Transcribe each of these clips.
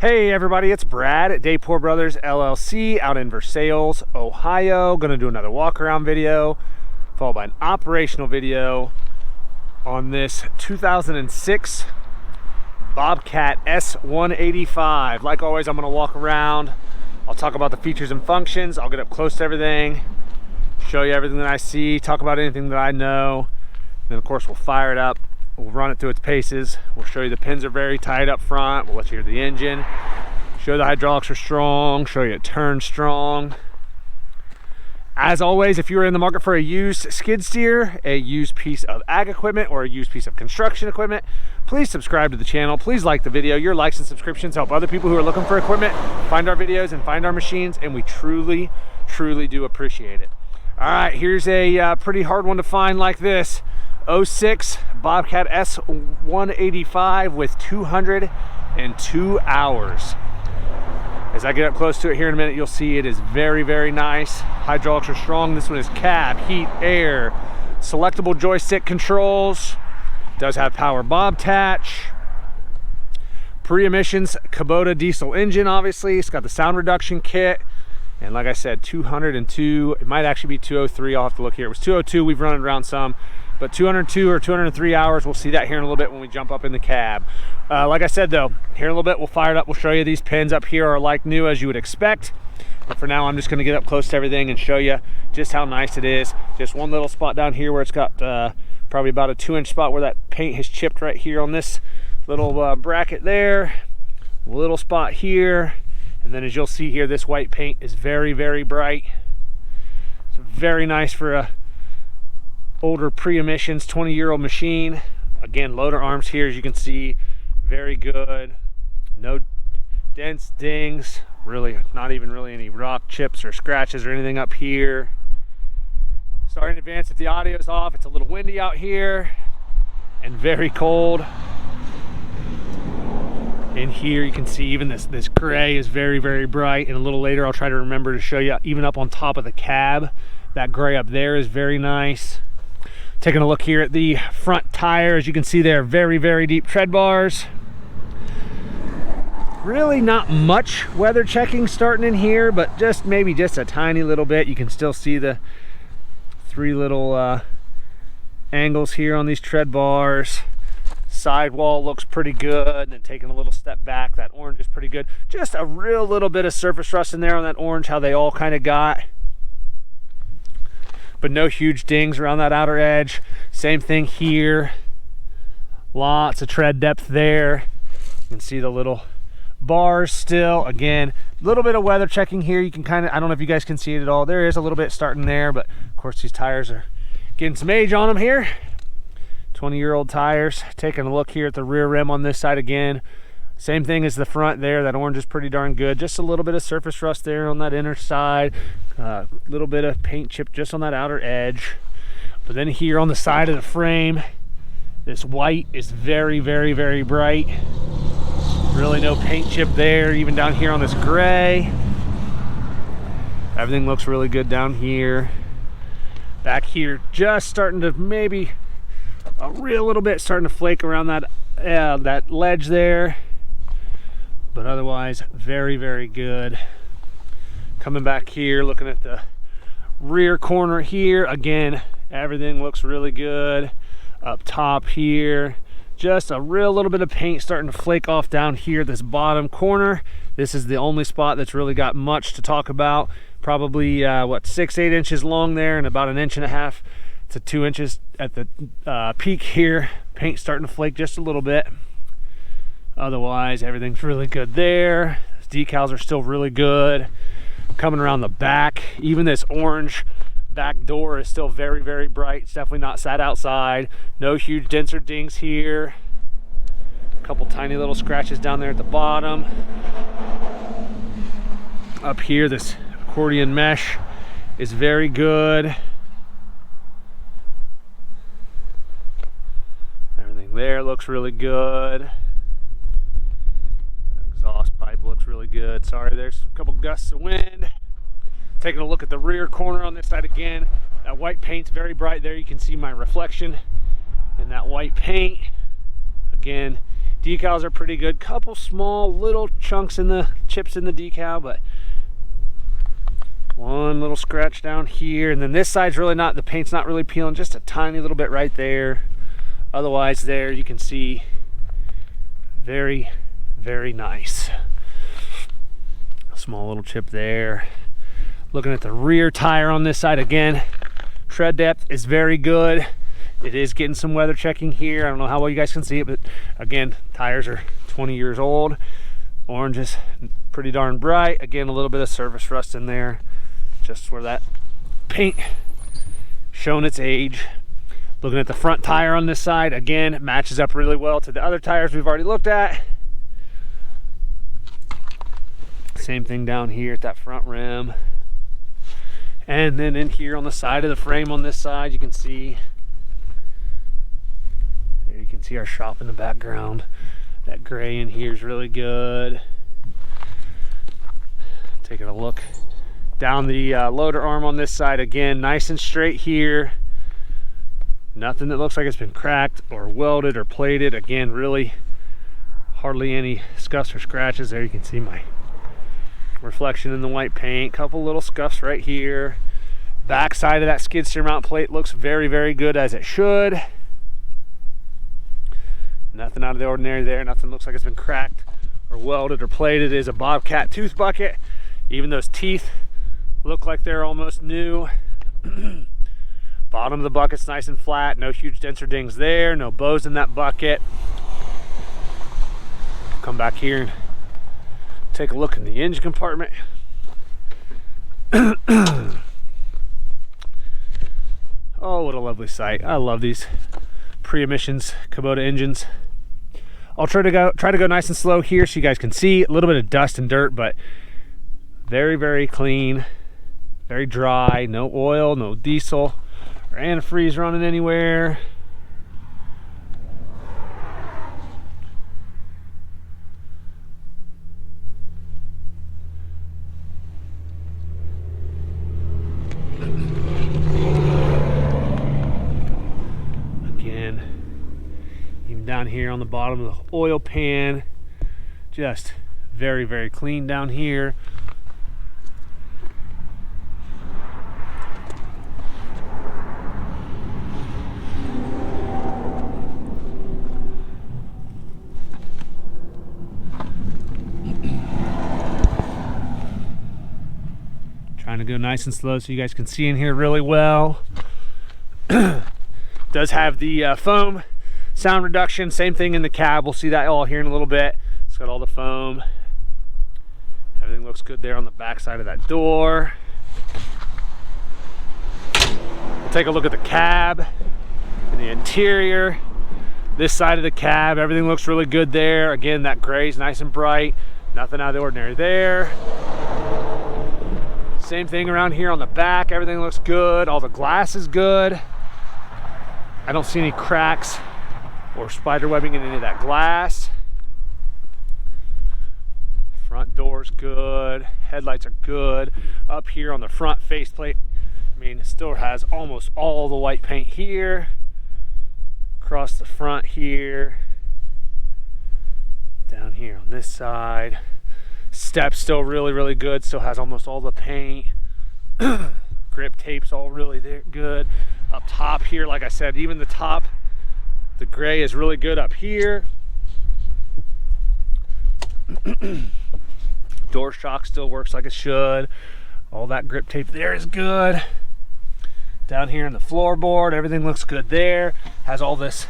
Hey everybody, it's Brad at Dayport Brothers LLC out in Versailles, Ohio. Gonna do another walk around video, followed by an operational video on this 2006 Bobcat S185. Like always, I'm gonna walk around. I'll talk about the features and functions. I'll get up close to everything, show you everything that I see, talk about anything that I know. And then of course we'll fire it up. We'll run it through its paces. We'll show you the pins are very tight up front. We'll let you hear the engine. Show you the hydraulics are strong. Show you it turns strong. As always, if you're in the market for a used skid steer, a used piece of ag equipment, or a used piece of construction equipment, please subscribe to the channel. Please like the video. Your likes and subscriptions help other people who are looking for equipment find our videos and find our machines, and we truly, truly do appreciate it. All right, here's a pretty hard one to find like this. 06 Bobcat S185 with 202 hours. As I get up close to it here in a minute, you'll see it is very, very nice. Hydraulics are strong. This one is cab, heat, air, selectable joystick controls. Does have power Bobtach. Pre-emissions Kubota diesel engine, obviously. It's got the sound reduction kit. And like I said, 202, it might actually be 203, I'll have to look here. It was 202, we've run it around some, but 202 or 203 hours, we'll see that here in a little bit when we jump up in the cab. Like I said though, here in a little bit, we'll fire it up, we'll show you these pins up here are like new as you would expect. But for now, I'm just gonna get up close to everything and show you just how nice it is. Just one little spot down here where it's got probably about a 2-inch spot where that paint has chipped right here on this little bracket there. A little spot here. And then as you'll see here, this white paint is very, very bright. It's very nice for a older pre-emissions 20-year-old machine. Again, loader arms here, as you can see, very good. No dents, dings, really not even really any rock chips or scratches or anything up here. Starting to advance if the audio is off. It's a little windy out here and very cold. In here you can see even this gray is very, very bright, and a little later I'll try to remember to show you even up on top of the cab. That gray up there is very nice. Taking a look here at the front tire, as you can see there, very, very deep tread bars. Really not much weather checking starting in here, but just maybe just a tiny little bit. You can still see the 3 little angles here on these tread bars. Sidewall looks pretty good, and then taking a little step back, that orange is pretty good. Just a real little bit of surface rust in there on that orange, how they all kind of got. But no huge dings around that outer edge. Same thing here. Lots of tread depth there. You can see the little bars still. Again, a little bit of weather checking here. You can kind of, I don't know if you guys can see it at all. There is a little bit starting there, but of course these tires are getting some age on them here. 20-year-old tires. Taking a look here at the rear rim on this side again. Same thing as the front there. That orange is pretty darn good. Just a little bit of surface rust there on that inner side. A little bit of paint chip just on that outer edge. But then here on the side of the frame, this white is very, very, very bright. Really no paint chip there. Even down here on this gray. Everything looks really good down here. Back here, just starting to maybe a real little bit starting to flake around that that ledge there, but otherwise very, very good. Coming back here, looking at the rear corner here, again, everything looks really good. Up top here, just a real little bit of paint starting to flake off down here, this bottom corner. This is the only spot that's really got much to talk about. Probably what, 6-8 inches long there, and about 1.5 inches to 2 inches at the peak here. Paint starting to flake just a little bit. Otherwise, everything's really good there. These decals are still really good. Coming around the back, even this orange back door is still very, very bright. It's definitely not sat outside. No huge dents or dings here. A couple tiny little scratches down there at the bottom. Up here, this accordion mesh is very good. There looks really good. Exhaust pipe looks really good. Sorry, there's a couple gusts of wind. Taking a look at the rear corner on this side again. That white paint's very bright there. You can see my reflection in that white paint. Again, Decals are pretty good. Couple small little chunks in the chips in the decal, but one little scratch down here. And then this side's really not, the paint's not really peeling, just a tiny little bit right there. Otherwise there you can see very, very nice. Small little chip there. Looking at the rear tire on this side, again, tread depth is very good. It is getting some weather checking here. I don't know how well you guys can see it, but again, tires are 20 years old. Orange is pretty darn bright. Again, a little bit of surface rust in there, just where that paint showing its age. Looking at the front tire on this side, again, it matches up really well to the other tires we've already looked at. Same thing down here at that front rim. And then in here on the side of the frame on this side, you can see, there you can see our shop in the background. That gray in here is really good. Taking a look down the loader arm on this side, again, nice and straight here. Nothing that looks like it's been cracked or welded or plated. Again, really hardly any scuffs or scratches. There you can see my reflection in the white paint. Couple little scuffs right here. Back side of that skid steer mount plate looks very, very good, as it should. Nothing out of the ordinary there. Nothing looks like it's been cracked or welded or plated. It is a Bobcat tooth bucket. Even those teeth look like they're almost new. Bottom of the bucket's nice and flat. No huge dents or dings there. No bows in that bucket. Come back here and take a look in the engine compartment. Oh, what a lovely sight. I love these pre-emissions Kubota engines. I'll try to go nice and slow here so you guys can see. A little bit of dust and dirt, but very, very clean, very dry. No oil, no diesel or antifreeze running anywhere. Down here on the bottom of the oil pan, just very, very clean down here. Trying to go nice and slow so you guys can see in here really well. Does have the foam sound reduction. Same thing in the cab. We'll see that all here in a little bit. It's got all the foam. Everything looks good there on the back side of that door. We'll take a look at the cab and the interior. This side of the cab, everything looks really good there. Again, that gray is nice and bright. Nothing out of the ordinary there. Same thing around here on the back. Everything looks good. All the glass is good. I don't see any cracks or spider webbing in any of that glass. Front door's good. Headlights are good. Up here on the front faceplate, I mean, it still has almost all the white paint here. Across the front here. Down here on this side. Step's still really, really good. Still has almost all the paint. Grip tape's all really there, good. Up top here, like I said, even the top, the gray is really good up here. Door shock still works like it should. All that grip tape there is good. Down here in the floorboard, everything looks good there. Has all this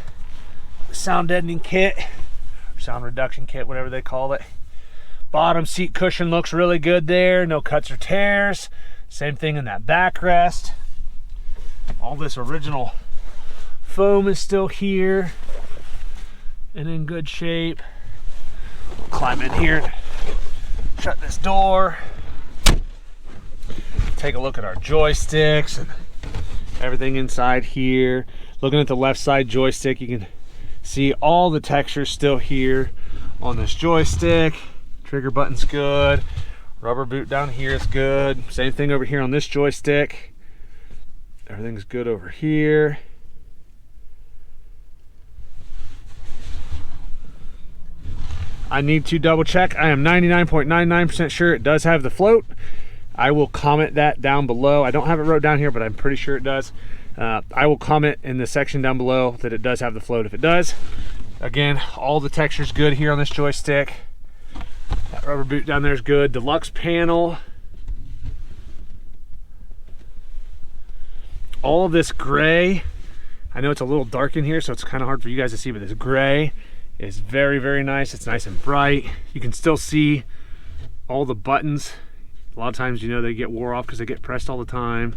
sound deadening kit, or sound reduction kit, whatever they call it. Bottom seat cushion looks really good there. No cuts or tears. Same thing in that backrest. All this original foam is still here and in good shape. Climb in here and shut this door. Take a look at our joysticks and everything inside here. Looking at the left side joystick, you can see all the textures still here on this joystick. Trigger button's good. Rubber boot down here is good. Same thing over here on this joystick. Everything's good over here. I need to double check. I am 99.99% sure it does have the float. I will comment that down below. I don't have it wrote down here, but I'm pretty sure it does. I will comment in the section down below that it does have the float if it does. Again, all the texture's good here on this joystick. That rubber boot down there is good. Deluxe panel. All of this gray, I know it's a little dark in here, so it's kind of hard for you guys to see, but this gray is very, very nice. It's nice and bright. You can still see all the buttons. A lot of times, you know, they get wore off because they get pressed all the time,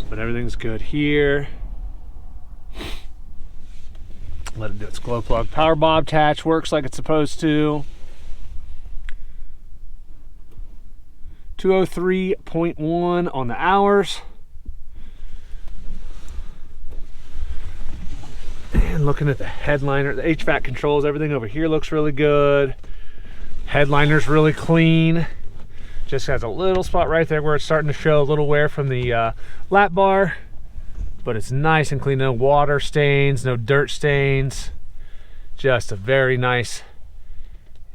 but everything's good here. Let it do its glow plug. Power Bobtach works like it's supposed to. 203.1 on the hours. And looking at the headliner, the HVAC controls, everything over here looks really good. Headliner's really clean. Just has a little spot right there where it's starting to show a little wear from the lap bar, but it's nice and clean. No water stains, no dirt stains. Just a very nice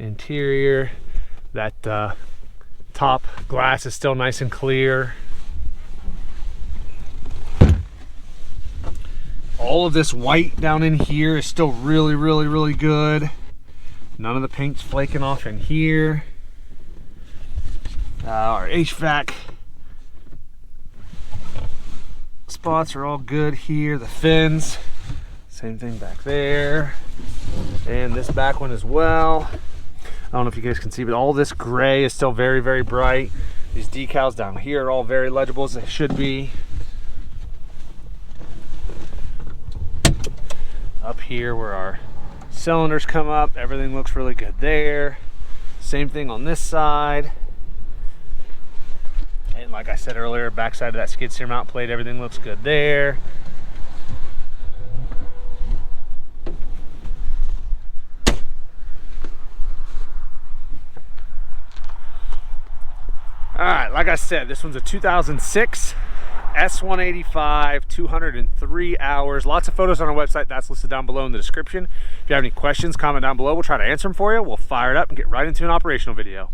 interior. That top glass is still nice and clear. All of this white down in here is still really, really, really good. None of the paint's flaking off in here. Our HVAC spots are all good here. The fins, same thing back there. And this back one as well. I don't know if you guys can see, but all this gray is still very, very bright. These decals down here are all very legible as they should be. Up here where our cylinders come up, everything looks really good there. Same thing on this side. And like I said earlier, backside of that skid steer mount plate, everything looks good there. All right, like I said, this one's a 2006 S185, 203 hours. Lots of photos on our website. That's listed down below in the description. If you have any questions, comment down below. We'll try to answer them for you. We'll fire it up and get right into an operational video.